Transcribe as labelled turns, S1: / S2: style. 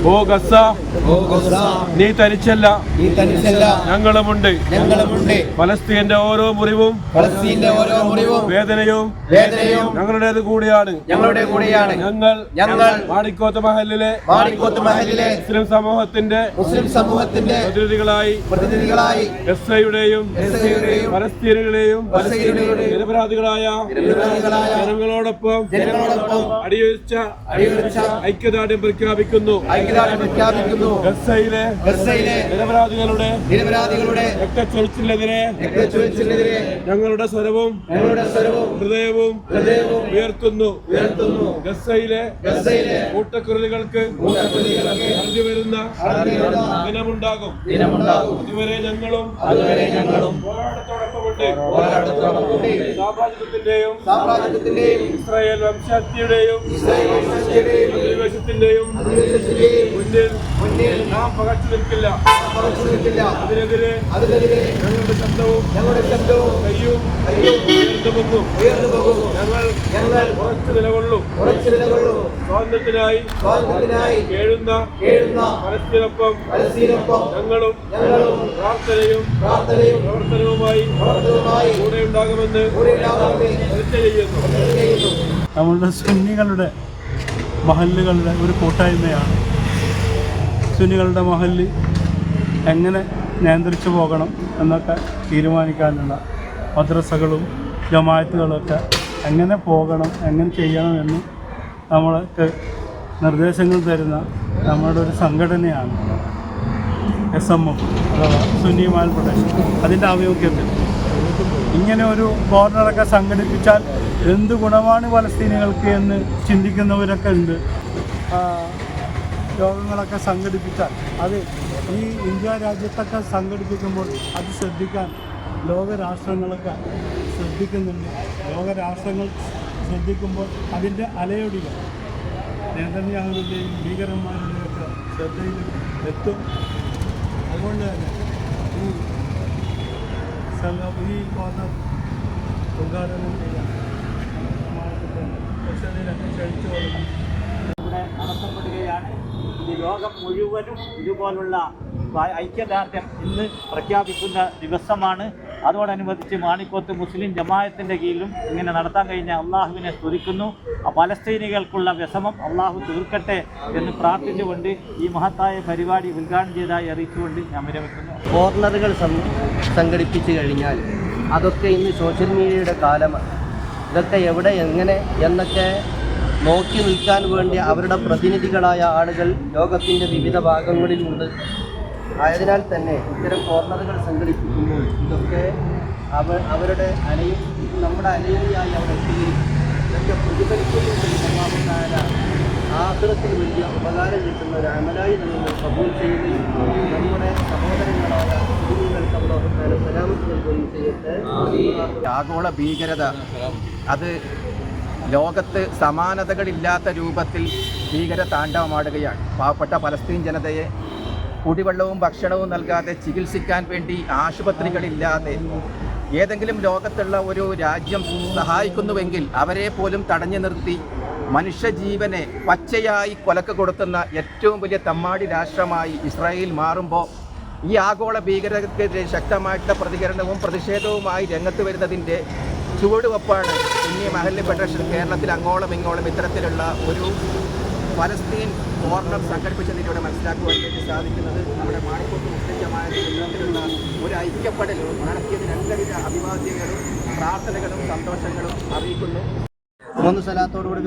S1: ഓ ഗസ്സ, നീ തനിച്ചല്ല, ഞങ്ങളുമുണ്ട്. ഫലസ്തീന്റെ ഓരോ മുറിവും വേദനയും ഞങ്ങളുടേത് കൂടിയാണ്. ഞങ്ങൾ മാണിക്കോത്ത് മഹലിലെ മുസ്ലിം സമൂഹത്തിന്റെ പ്രതിനിധികളായി ഗസ്സയുടെയും ഫലസ്തീനുകളെയും നിരപരാധികളായ ജനങ്ങളോടൊപ്പം അടിയുറച്ച ഐക്യദാർഢ്യം പ്രഖ്യാപിക്കുന്നു. ഗസ്സയിലെ നിരപരാധികളുടെ രക്തച്ചൊരിച്ചിലിനെതിരെ ഞങ്ങളുടെ സ്വരവും ഹൃദയവും ഉയർത്തുന്നു. ഗസ്സയിലെ കൂട്ടക്കുരുതികൾക്ക് അറുതി വരുന്ന ദിനമുണ്ടാകും. അതുവരെ ഞങ്ങളും പോരാട്ടത്തോടൊപ്പമുണ്ട്. സാമ്രാജ്യത്തിന്റെയും ഇസ്രായേൽ വംശഹത്യയുടെയും അധിനിവേശത്തിന്റെയും മുന്നിൽ നാം പകച്ചു നിൽക്കില്ല. അതിനെതിരെ ഞങ്ങളുടെ ശബ്ദവും കയ്യും ഉയർന്നു പോകും. ഞങ്ങൾ ഉറച്ചു നിലകൊള്ളും. സ്വാതന്ത്ര്യത്തിനായി കേഴുന്ന ഫലസ്തീനൊപ്പം ഞങ്ങളും പ്രാർത്ഥനയും പ്രവർത്തനവുമായി കൂടെ ഉണ്ടാകുമെന്ന് പ്രതിജ്ഞ ചെയ്യുന്നു.
S2: നമ്മളുടെ സുന്നികളുടെ മഹല്ലുകളുടെ ഒരു കൂട്ടായ്മയാണ്. സുന്നികളുടെ മഹല്ല് എങ്ങനെ നിയന്ത്രിച്ചു പോകണം എന്നൊക്കെ തീരുമാനിക്കാനുള്ള മദ്രസകളും ജമാഅത്തുകളൊക്കെ എങ്ങനെ പോകണം, എങ്ങനെ ചെയ്യണമെന്ന് നമ്മൾക്ക് നിർദ്ദേശങ്ങൾ തരുന്ന നമ്മുടെ ഒരു സംഘടനയാണ് SMF അഥവാ സുന്നി മാൽ പ്രദേശം. അതിൻ്റെ ആഭിമുഖ്യത്തിൽ ഇങ്ങനെ ഒരു കോർണറൊക്കെ സംഘടിപ്പിച്ചാൽ എന്ത് ഗുണമാണ് പലസ്തീനികൾക്ക് എന്ന് ചിന്തിക്കുന്നവരൊക്കെ ഉണ്ട്. യോഗങ്ങളൊക്കെ സംഘടിപ്പിച്ചാൽ അത് ഈ ഇന്ത്യ രാജ്യത്തൊക്കെ സംഘടിപ്പിക്കുമ്പോൾ അത് ശ്രദ്ധിക്കാൻ ലോകരാഷ്ട്രങ്ങളൊക്കെ ശ്രദ്ധിക്കുന്നുണ്ട്. ലോകരാഷ്ട്രങ്ങൾ ശ്രദ്ധിക്കുമ്പോൾ അതിൻ്റെ അലയൊടികൾ നേതന്യാഹുവിൻ്റെയും ഭീകരന്മാരുടെയൊക്കെ ശ്രദ്ധയിൽ എത്തും. അതുകൊണ്ട് തന്നെ ഈ കോർണർ ഉദ്ഘാടനം ചെയ്യാൻ
S3: ഇവിടെ നടത്തപ്പെടുകയാണ്. ഇത് ലോകം മുഴുവനും ഇതുപോലുള്ള ഐക്യദാർഢ്യം ഇന്ന് പ്രഖ്യാപിക്കുന്ന ദിവസമാണ്. അതോടനുബന്ധിച്ച് മാണിക്കോത്ത് മുസ്ലിം ജമാഅത്തിൻ്റെ കീഴിലും ഇങ്ങനെ നടത്താൻ കഴിഞ്ഞ അള്ളാഹുവിനെ സ്തുതിക്കുന്നു. പലസ്തീനികൾക്കുള്ള വിഷമം അള്ളാഹു തീർക്കട്ടെ എന്ന് പ്രാർത്ഥിച്ചുകൊണ്ട് ഈ മഹത്തായ പരിപാടി ഉദ്ഘാടനം ചെയ്തതായി അറിയിച്ചുകൊണ്ട് ഞാൻ വിരമിക്കുന്നു.
S4: കോർണറുകൾ സംഘടിപ്പിച്ചു കഴിഞ്ഞാൽ അതൊക്കെ ഇന്ന് സോഷ്യൽ മീഡിയയുടെ കാലമാണ്. ഇതൊക്കെ എവിടെ എങ്ങനെ എന്നൊക്കെ നോക്കി നിൽക്കാൻ വേണ്ടി അവരുടെ പ്രതിനിധികളായ ആളുകൾ ലോകത്തിൻ്റെ വിവിധ ഭാഗങ്ങളിലുണ്ട്. ആയതിനാൽ തന്നെ ഇത്തരം കോർണറുകൾ സംഘടിപ്പിക്കുമ്പോൾ ഇതൊക്കെ അവരുടെ നമ്മുടെ അലയൊലിയായി അവർ എത്തുകയും ഇതൊക്കെ പ്രതിഫലിക്കുകയും ആഖിറത്തിന് വലിയ ഉപകാരം കിട്ടുന്ന ഒരു അമലായി നമ്മൾ കബൂൽ ചെയ്യുകയും നമ്മുടെ സഹോദരങ്ങളായ കുടുംബങ്ങൾക്ക് അല്ലാഹു സലാമത്ത് നൽകുകയും ചെയ്യട്ടെ.
S5: ആഗോള ഭീകരത അത് ലോകത്ത് സമാനതകളില്ലാത്ത രൂപത്തിൽ ഭീകര താണ്ഡവമാടുകയാണ്. പാവപ്പെട്ട പലസ്തീൻ ജനതയെ കുടിവെള്ളവും ഭക്ഷണവും നൽകാതെ ചികിത്സിക്കാൻ വേണ്ടി ആശുപത്രികളില്ലാതെ ഏതെങ്കിലും ലോകത്തുള്ള ഒരു രാജ്യം സഹായിക്കുന്നുവെങ്കിൽ അവരെ പോലും തടഞ്ഞു നിർത്തി മനുഷ്യജീവനെ പച്ചയായി കൊലക്ക് കൊടുത്തുന്ന ഏറ്റവും വലിയ തമ്മാടി രാഷ്ട്രമായി ഇസ്രായേൽ മാറുമ്പോൾ ഈ ആഗോള ഭീകരതയ്ക്കെതിരെ ശക്തമായിട്ടുള്ള പ്രതികരണവും പ്രതിഷേധവുമായി രംഗത്ത് വരുന്നതിൻ്റെ ചുവടുവെപ്പാണ് സുന്നി മഹല്ല് ഫെഡറേഷൻ കേരളത്തിൽ അങ്ങോളം ഇങ്ങോളം ഇത്തരത്തിലുള്ള ഒരു ഫലസ്തീൻ കോർണർ സംഘടിപ്പിച്ചതിലൂടെ മനസ്സിലാക്കുവാൻ വേണ്ടി സാധിക്കുന്നത്. നമ്മുടെ മാണിക്കോത്ത് മുസ്ലിം ജമാഅത്തിൽ ഇത്തരത്തിലുള്ള ഒരു ഐക്യപ്പെടൽ നടത്തിയതിന് എല്ലാവിധ അഭിവാദ്യങ്ങളും പ്രാർത്ഥനകളും സന്തോഷങ്ങളും അറിയിക്കുന്നു.
S4: സ്വലാത്തോടുകൂടി